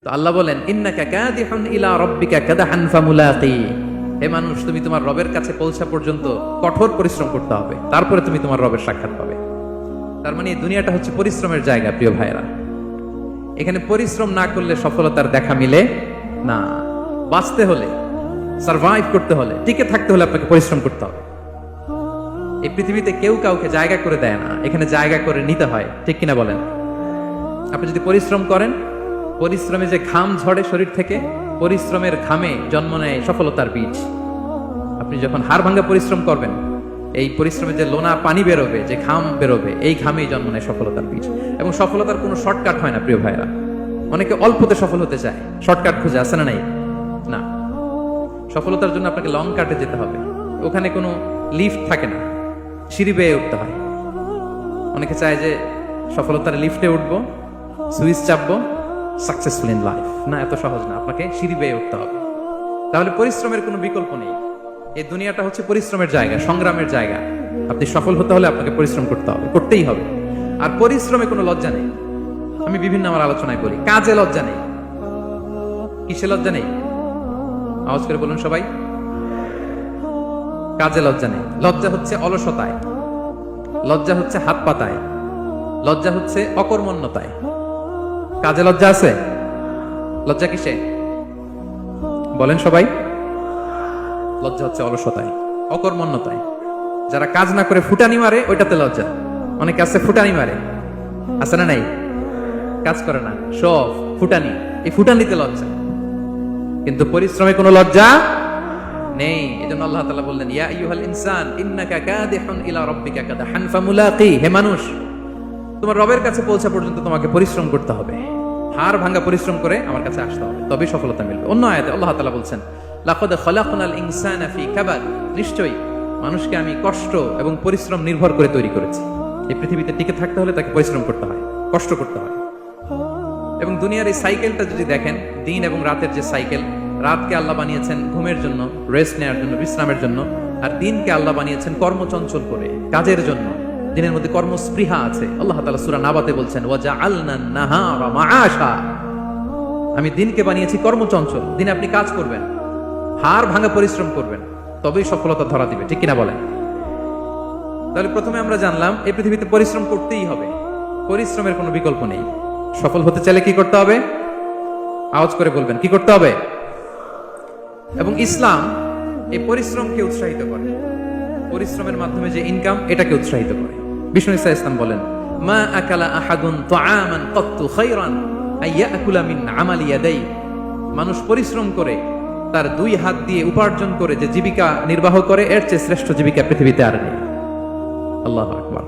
তো আল্লাহ বলেন ইন্নাকা কাদিহুন ইলা রাব্বিকা কাদহান ফামুলাকি, হে মানুষ তুমি তোমার রবের কাছে পৌঁছা পর্যন্ত কঠোর পরিশ্রম করতে হবে, তারপরে তুমি তোমার রবের সাক্ষাৎ পাবে। তার মানে এই দুনিয়াটা হচ্ছে পরিশ্রমের জায়গা। প্রিয় ভাইরা, এখানে পরিশ্রম না করলে সফলতার দেখা মিলে না। বাঁচতে হলে, সারভাইভ করতে হলে, টিকে থাকতে হলে আপনাকে পরিশ্রম করতে হবে। এই পৃথিবীতে কেউ কাউকে জায়গা করে দেয় না, এখানে জায়গা করে নিতে হয়। ঠিক কিনা বলেন? আপনি যদি পরিশ্রম করেন, পরিশ্রমে যে ঘাম ঝরে শরীর থেকে, পরিশ্রমের ঘামে জন্ম নেয় সফলতার বীজ। আপনি যখন হাড় ভাঙা পরিশ্রম করবেন, এই পরিশ্রমে যে লোনা পানি বেরোবে, যে ঘাম বেরোবে, এই ঘামেই জন্ম নেয় সফলতার বীজ। এবং সফলতার কোনো শর্টকাট হয় না প্রিয় ভাইরা। অনেকে অল্পতে সফল হতে চায়, শর্টকাট খুঁজে, আসে না নাই? না, সফলতার জন্য আপনাকে লং কাটে যেতে হবে। ওখানে কোনো লিফট থাকে না, সিঁড়ি বেয়ে উঠতে হয়। অনেকে চায় যে সফলতার লিফটে উঠবো, সুইচ চাপবো, সাকসেসফুল ইন লাইফ। না, এত সহজ না, আপনাকে সিঁড়ি বেয়ে উঠতে হবে। তাহলে পরিশ্রমের কোনো বিকল্প নেই। এই দুনিয়াটা হচ্ছে পরিশ্রমের জায়গা, সংগ্রামের জায়গা। আপনি সফল হতে হলে আপনাকে পরিশ্রম করতে হবে, করতেই হবে। আর পরিশ্রমে কোনো লজ্জা নেই। আমি বিভিন্ন আমার আলোচনায় বলি, কাজে লজ্জা নেই। কিসে লজ্জা নেই? আওয়াজ করে বলুন সবাই। কাজে লজ্জা নেই। লজ্জা হচ্ছে অলসতায়, লজ্জা হচ্ছে হাত পাতায়, লজ্জা হচ্ছে অকর্মণ্যতায়। কাজে লজ্জা আছে? লজ্জা কিসে বলেন সবাই? লজ্জা হচ্ছে অলসতায়, অকর্মণ্যতায়। যারা কাজ না করে ফুটানি মারে, ওইটাতে লজ্জা। অনেকে আছে ফুটানি মারে, আছে না নাই? কাজ করে না, সব ফুটানি, এই ফুটানিতে লজ্জা। কিন্তু পরিশ্রমে কোনো লজ্জা নেই। এজন্য আল্লাহ তাআলা বললেন ইয়া আইয়ুহাল ইনসান ইন্নাকা কাদিহুন ইলা রাব্বিকা কাদহান ফামুলাকি, হে মানুষ তোমার রবের কাছে পৌঁছা পর্যন্ত তোমাকে পরিশ্রম করতে হবে। হাড় ভাঙা পরিশ্রম করে আমার কাছে আসতে হবে, তবেই সফলতা মিলবে। অন্য আয়াতে আল্লাহ তাআলা বলছেন লাকাদ খালাকনাল ইনসানা ফি কাবাদ, নিশ্চয়ই মানুষকে আমি কষ্ট এবং পরিশ্রম নির্ভর করে তৈরি করেছি। এই পৃথিবীতে টিকে থাকতে হলে তাকে পরিশ্রম করতে হয়, কষ্ট করতে হয়। এবং দুনিয়ার এই সাইকেলটা যদি দেখেন, দিন এবং রাতের যে সাইকেল, রাতকে আল্লাহ বানিয়েছেন ঘুমের জন্য, রেস্ট নেওয়ার জন্য, বিশ্রামের জন্য। আর দিনকে আল্লাহ বানিয়েছেন কর্মচঞ্চল করে, কাজের জন্য। দিনের মধ্যে কর্মস্পৃহা আছে। আল্লাহ তাআলা সূরা নাবাতে বলছেন ওয়াজআলনান নাহারা মাআশা, আমি দিনকে বানিয়েছি কর্মচঞ্চল। দিনে আপনি কাজ করবেন, হাড় ভাঙা পরিশ্রম করবেন, তবেই সফলতা ধরা দিবে। ঠিক কিনা বলেন? তাহলে প্রথমে আমরা জানলাম এই পৃথিবীতে পরিশ্রম করতেই হবে, পরিশ্রমের কোনো বিকল্প নেই। সফল হতে চাইলে কি করতে হবে? আওয়াজ করে বলবেন, কি করতে হবে? এবং ইসলাম এই পরিশ্রমকে উৎসাহিত করে, পরিশ্রমের মাধ্যমে যে ইনকাম, এটাকে উৎসাহিত করে। বিষ্ণু ইসা ইসলাম বলেন মা আকালা আহাদুন তাআমান কাত্তু খায়রান আইয়াকুলা মিন আমালি ইয়াদাই, মানুষ পরিশ্রম করে তার দুই হাত দিয়ে উপার্জন করে যে জীবিকা নির্বাহ করে, এর চেয়ে শ্রেষ্ঠ জীবিকা পৃথিবীতে আর নেই। আল্লাহু আকবার।